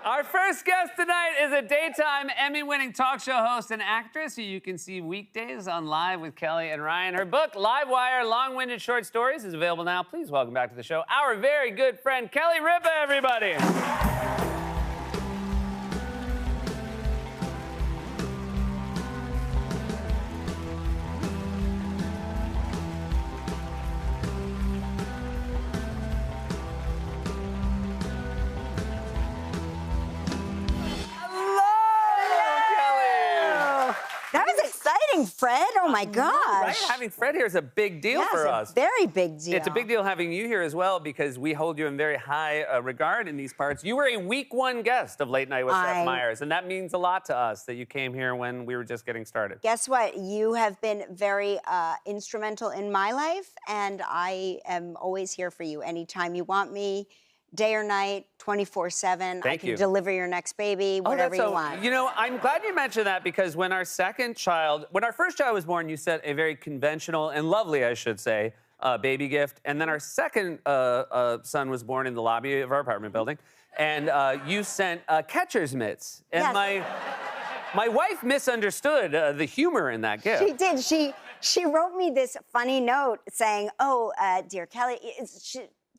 Our first guest tonight is a daytime Emmy-winning talk show host and actress who you can see weekdays on Live with Kelly and Ryan. Her book, Live Wire: Long-Winded Short Stories, is available now. Please welcome back to the show our very good friend, Kelly Ripa, everybody. Fred, oh my gosh. Right? Having Fred here is a big deal for us. It's a very big deal. It's a big deal having you here as well because we hold you in very high regard in these parts. You were a week one guest of Late Night with Seth Meyers, and that means a lot to us that you came here when we were just getting started. Guess what? You have been very instrumental in my life, and I am always here for you anytime you want me. Day or night, 24/7. I can deliver your next baby, whatever you want. You know, I'm glad you mentioned that because when our first child was born, you sent a very conventional and lovely, I should say, baby gift. And then our second son was born in the lobby of our apartment building. And you sent catcher's mitts. And my wife misunderstood the humor in that gift. She did. She wrote me this funny note saying, oh, dear Kelly,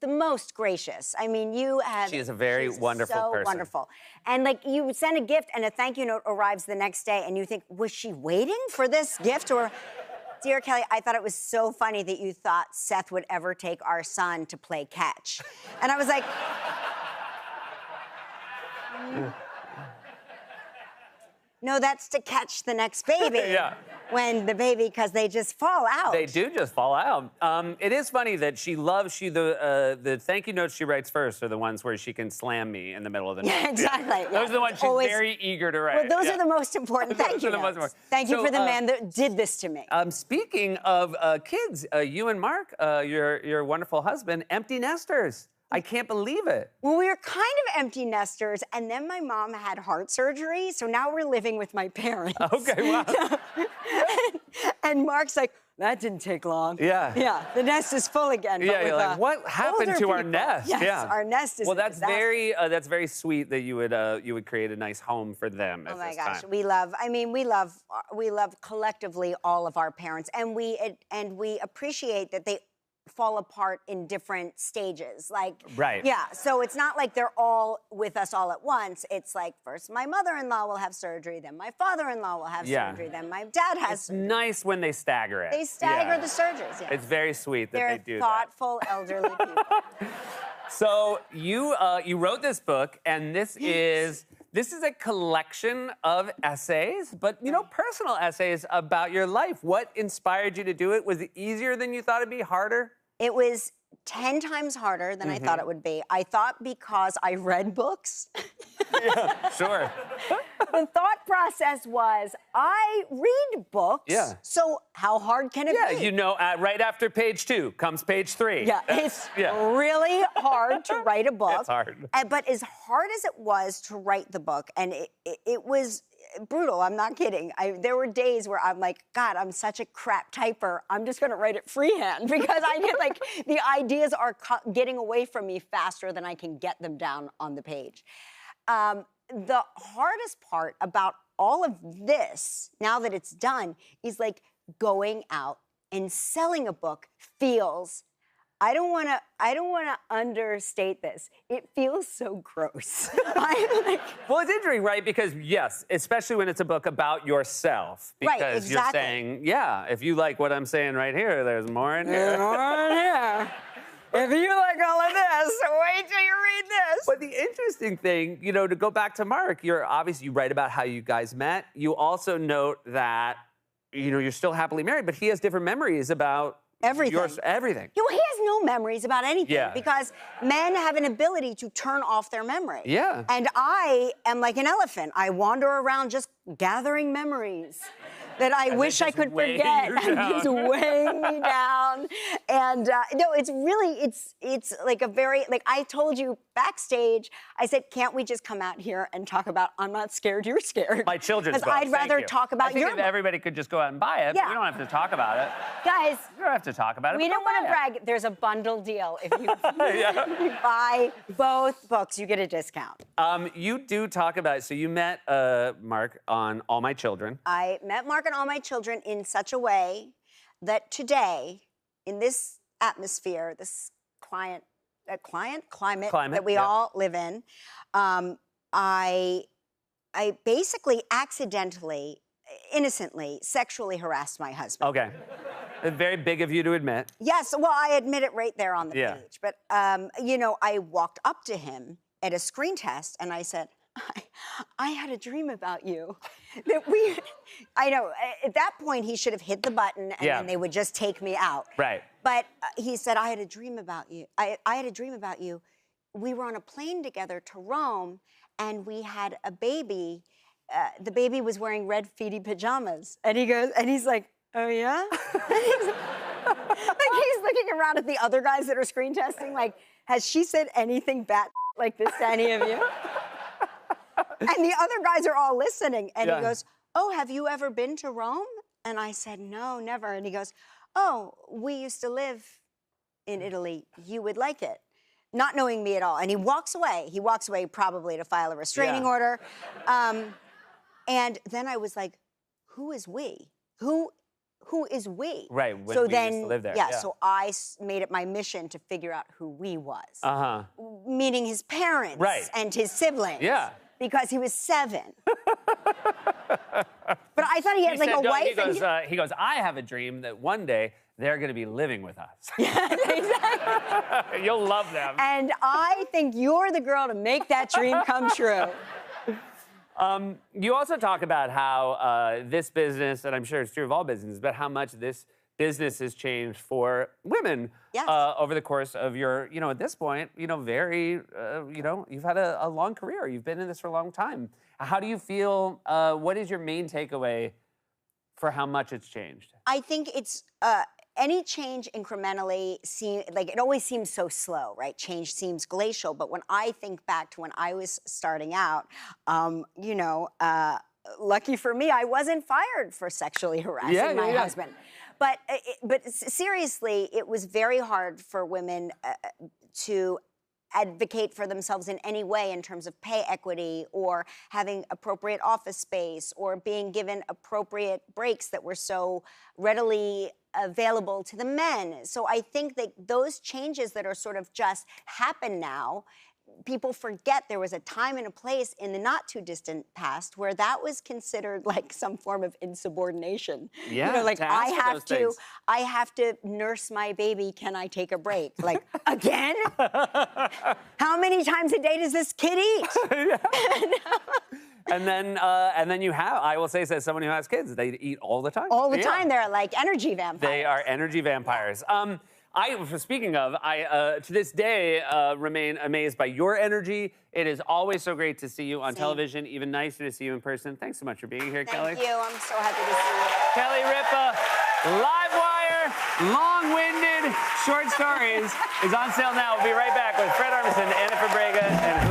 the most gracious. I mean, you have... She is a very wonderful person. So wonderful. And, like, you send a gift and a thank you note arrives the next day and you think, was she waiting for this gift? Or, dear Kelly, I thought it was so funny that you thought Seth would ever take our son to play catch. And I was like... No, that's to catch the next baby. Yeah. When the baby, because they just fall out. They do just fall out. It is funny that the thank you notes she writes first are the ones where she can slam me in the middle of the night. Yeah, exactly. Yeah. Those are the ones she's very eager to write. Well, those are the most important thank you notes. Thank you for the man that did this to me. Speaking of kids, you and Mark, your wonderful husband, empty nesters. I can't believe it. Well, we were kind of empty nesters, and then my mom had heart surgery, so now we're living with my parents. Okay, wow. And Mark's like, that didn't take long. Yeah. Yeah, the nest is full again. Yeah, you're like, what happened to our nest? Yes, our nest is well, that's very sweet that you would create a nice home for them at this time. Oh my gosh, we love collectively all of our parents, and we appreciate that they fall apart in different stages. Like, right. Yeah, so it's not like they're all with us all at once. It's like first my mother-in-law will have surgery, then my father-in-law will have surgery, then my dad has surgery. It's nice when they stagger it. They stagger the surgeries, yeah. It's very sweet that they do that. They're thoughtful, elderly people. So you wrote this book, and this is a collection of essays, but, you know, personal essays about your life. What inspired you to do it? Was it easier than you thought it'd be, harder? It was 10 times harder than I thought it would be. I thought because I read books. Yeah, sure. The thought process was, I read books, so how hard can it be? Yeah, you know, right after page 2 comes page 3. Yeah, it's really hard to write a book. It's hard. But as hard as it was to write the book, and it was brutal, I'm not kidding. There were days where I'm like, God, I'm such a crap typer. I'm just going to write it freehand because I get like, the ideas are getting away from me faster than I can get them down on the page. The hardest part about all of this, now that it's done, is like going out and selling a book feels, I don't want to understate this. It feels so gross. Well, it's interesting, right? Because yes, especially when it's a book about yourself, because you're saying, yeah, if you like what I'm saying right here, there's more in here. There's more in here. If you like all of this, wait till you read this. But the interesting thing, you know, to go back to Mark, you write about how you guys met. You also note that, you know, you're still happily married, but he has different memories about everything. He has no memories about anything because men have an ability to turn off their memory. Yeah. And I am like an elephant. I wander around just gathering memories. that I And wish they're I just could weighing forget. you And down. he's weighing me down. And no, it's really, it's like a very, like I told you backstage, I said, can't we just come out here and talk about I'm Not Scared, You're Scared? My children's Because book. I'd Thank rather you. talk I about think your if book. everybody could just go out and buy it, but Yeah. we don't have to talk about it. Guys, We don't have to talk about it. we but don't go want to buy it. brag. There's a bundle deal. If you, if you buy both books, you get a discount. You do talk about, so you met Mark on All My Children. I met Mark and All My Children in such a way that today, in this atmosphere, this climate that we yeah. all live in, I basically accidentally, innocently, sexually harassed my husband. Okay. Very big of you to admit. Yes, well, I admit it right there on the Yeah. page. But, you know, I walked up to him at a screen test and I said, I had a dream about you. I know, at that point, he should have hit the button and Yeah. then they would just take me out. Right. But he said, I had a dream about you. I had a dream about you. We were on a plane together to Rome and we had a baby. The baby was wearing red feety pajamas. And he goes, and he's like, oh yeah? Like he's looking around at the other guys that are screen testing, like, has she said anything bad like this to any of you? And the other guys are all listening. And Yeah. he goes, oh, have you ever been to Rome? And I said, no, never. And he goes, oh, we used to live in Italy. You would like it. Not knowing me at all. And he walks away. He walks away probably to file a restraining Yeah. order. And then I was like, who is we? Who is we? Right, when so we then, used to live there, Yeah, yeah. so I made it my mission to figure out who we was. Uh-huh. Meaning his parents Right. and his siblings. Yeah. Because he was 7. But I thought he had like said, a no, wife. he goes, I have a dream that one day they're going to be living with us. Exactly. You'll love them. And I think you're the girl to make that dream come true. You also talk about how this business, and I'm sure it's true of all businesses, but how much this business has changed for women Yes. over the course of your, you know, at this point, you know, very, you know, you've had a long career. You've been in this for a long time. How do you feel? What is your main takeaway for how much it's changed? I think it's any change incrementally it always seems so slow, right? Change seems glacial, but when I think back to when I was starting out, you know, lucky for me, I wasn't fired for sexually harassing my husband. But seriously, it was very hard for women to advocate for themselves in any way in terms of pay equity or having appropriate office space or being given appropriate breaks that were so readily available to the men. So I think that those changes that are sort of just happen now, people forget there was a time and a place in the not too distant past where that was considered like some form of insubordination. Yeah, you know, like to ask for those things. I have to nurse my baby. Can I take a break? Like, again? How many times a day does this kid eat? And then you have, I will say, as someone who has kids, they eat all the time. All the Yeah. time, they're like energy vampires. They are energy vampires. Speaking of, I to this day remain amazed by your energy. It is always so great to see you on television. Even nicer to see you in person. Thanks so much for being here, Kelly. Thank you. I'm so happy to see you. Kelly Ripa, Livewire, long-winded short stories is on sale now. We'll be right back with Fred Armisen, Anna Fabrega, and